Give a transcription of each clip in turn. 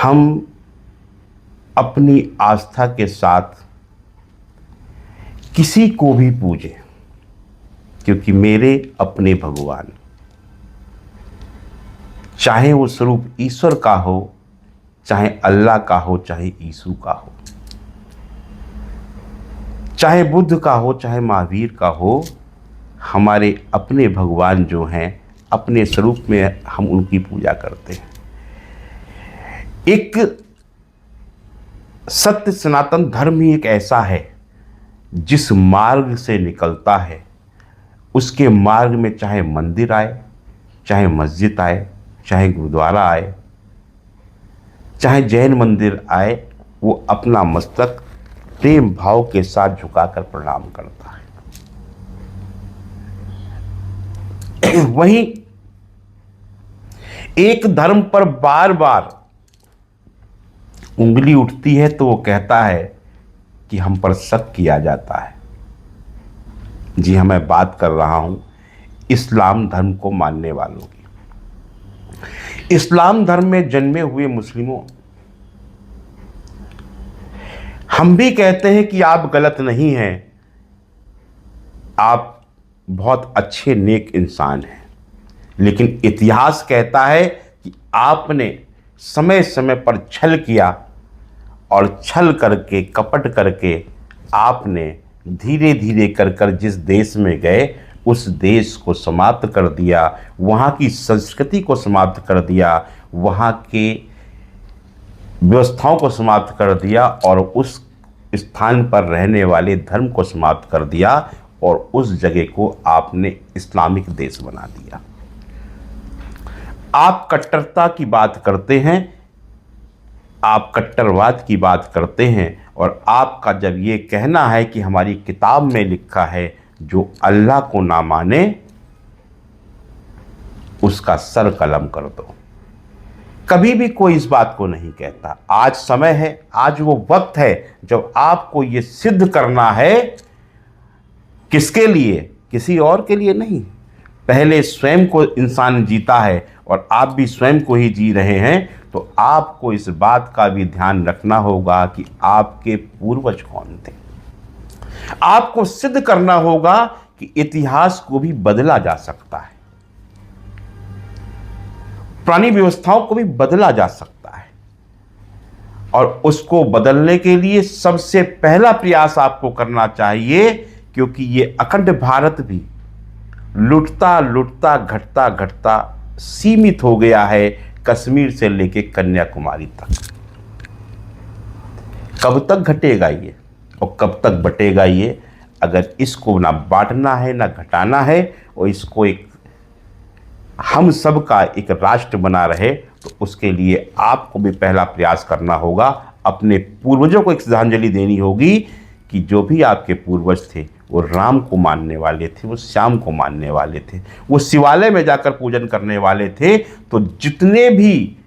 हम अपनी आस्था के साथ किसी को भी पूजें, क्योंकि मेरे अपने भगवान, चाहे वो स्वरूप ईश्वर का हो, चाहे अल्लाह का हो, चाहे यीशु का हो, चाहे बुद्ध का हो, चाहे महावीर का हो, हमारे अपने भगवान जो हैं अपने स्वरूप में हम उनकी पूजा करते हैं। एक सत्य सनातन धर्म ही एक ऐसा है जिस मार्ग से निकलता है, उसके मार्ग में चाहे मंदिर आए, चाहे मस्जिद आए, चाहे गुरुद्वारा आए, चाहे जैन मंदिर आए, वो अपना मस्तक प्रेम भाव के साथ झुकाकर प्रणाम करता है। वहीं एक धर्म पर बार बार उंगली उठती है तो वो कहता है कि हम पर शक किया जाता है। जी हाँ, मैं बात कर रहा हूं इस्लाम धर्म को मानने वालों की। इस्लाम धर्म में जन्मे हुए मुस्लिमों, हम भी कहते हैं कि आप गलत नहीं हैं, आप बहुत अच्छे नेक इंसान हैं, लेकिन इतिहास कहता है कि आपने समय समय पर छल किया और छल करके, कपट करके आपने धीरे धीरे कर जिस देश में गए उस देश को समाप्त कर दिया, वहाँ की संस्कृति को समाप्त कर दिया, वहाँ के व्यवस्थाओं को समाप्त कर दिया और उस स्थान पर रहने वाले धर्म को समाप्त कर दिया और उस जगह को आपने इस्लामिक देश बना दिया। आप कट्टरता की बात करते हैं, आप कट्टरवाद की बात करते हैं, और आपका जब ये कहना है कि हमारी किताब में लिखा है जो अल्लाह को ना माने उसका सर कलम कर दो। कभी भी कोई इस बात को नहीं कहता। आज समय है, आज वो वक्त है जब आपको ये सिद्ध करना है। किसके लिए? किसी और के लिए नहीं। पहले स्वयं को इंसान जीता है और आप भी स्वयं को ही जी रहे हैं, तो आपको इस बात का भी ध्यान रखना होगा कि आपके पूर्वज कौन थे। आपको सिद्ध करना होगा कि इतिहास को भी बदला जा सकता है, पुरानी व्यवस्थाओं को भी बदला जा सकता है, और उसको बदलने के लिए सबसे पहला प्रयास आपको करना चाहिए, क्योंकि ये अखंड भारत भी लुटता लुटता घटता घटता सीमित हो गया है कश्मीर से लेके कन्याकुमारी तक। कब तक घटेगा ये और कब तक बटेगा ये? अगर इसको ना बांटना है ना घटाना है और इसको एक हम सब का एक राष्ट्र बना रहे, तो उसके लिए आपको भी पहला प्रयास करना होगा। अपने पूर्वजों को एक श्रद्धांजलि देनी होगी कि जो भी आपके पूर्वज थे वो राम को मानने वाले थे, वो श्याम को मानने वाले थे, वो शिवालय में जाकर पूजन करने वाले थे। तो जितने भी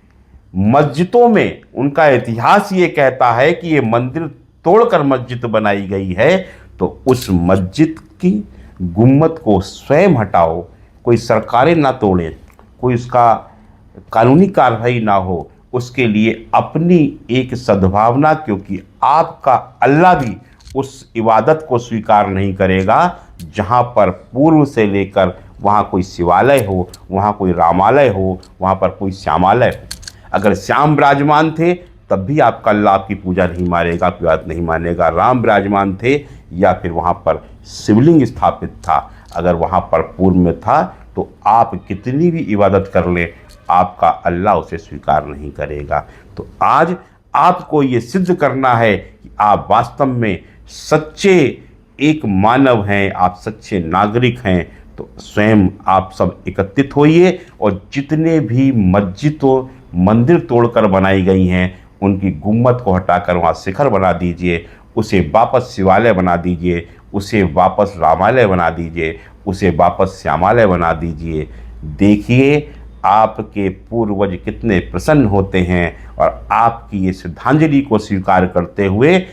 मस्जिदों में उनका इतिहास ये कहता है कि ये मंदिर तोड़कर मस्जिद बनाई गई है, तो उस मस्जिद की गुम्मत को स्वयं हटाओ। कोई सरकारें ना तोड़ें, कोई उसका कानूनी कार्रवाई ना हो, उसके लिए अपनी एक सद्भावना, क्योंकि आपका अल्लाह भी उस इबादत को स्वीकार नहीं करेगा जहाँ पर पूर्व से लेकर वहाँ कोई शिवालय हो, वहाँ कोई रामालय हो, वहाँ पर कोई श्यामालय हो। अगर श्याम विराजमान थे तब भी आपका अल्लाह आपकी पूजा नहीं मानेगा, आपकी बात नहीं मानेगा। राम विराजमान थे या फिर वहाँ पर शिवलिंग स्थापित था, अगर वहाँ पर पूर्व में था, तो आप कितनी भी इबादत कर लें, आपका अल्लाह उसे स्वीकार नहीं करेगा। तो आज आपको ये सिद्ध करना है कि आप वास्तव में सच्चे एक मानव हैं, आप सच्चे नागरिक हैं। तो स्वयं आप सब एकत्रित होइए और जितने भी मस्जिदों मंदिर तोड़कर बनाई गई हैं उनकी गुम्मत को हटाकर वहाँ शिखर बना दीजिए, उसे वापस शिवालय बना दीजिए, उसे वापस रामालय बना दीजिए, उसे वापस श्यामालय बना दीजिए। देखिए आपके पूर्वज कितने प्रसन्न होते हैं। और आपकी ये श्रद्धांजलि को स्वीकार करते हुए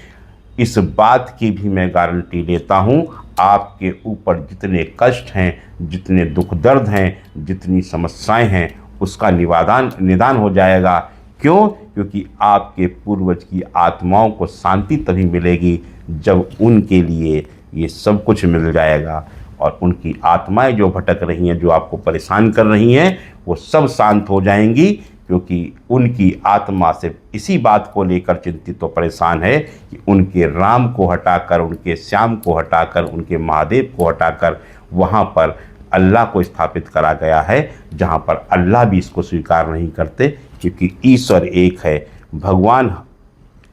इस बात की भी मैं गारंटी लेता हूँ, आपके ऊपर जितने कष्ट हैं, जितने दुख दर्द हैं, जितनी समस्याएं हैं, उसका निदान हो जाएगा, क्यों? क्योंकि आपके पूर्वज की आत्माओं को शांति तभी मिलेगी जब उनके लिए ये सब कुछ मिल जाएगा, और उनकी आत्माएं जो भटक रही हैं, जो आपको परेशान कर रही हैं, वो सब शांत हो जाएंगी, क्योंकि उनकी आत्मा सिर्फ इसी बात को लेकर चिंतित तो परेशान है कि उनके राम को हटाकर, उनके श्याम को हटाकर, उनके महादेव को हटाकर वहाँ पर अल्लाह को स्थापित करा गया है, जहाँ पर अल्लाह भी इसको स्वीकार नहीं करते, क्योंकि ईश्वर एक है, भगवान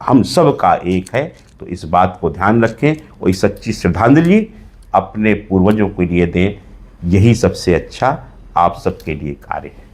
हम सब का एक है। तो इस बात को ध्यान रखें और इस सच्ची श्रद्धांजलि अपने पूर्वजों के लिए दें। यही सबसे अच्छा आप सबके लिए कार्य है।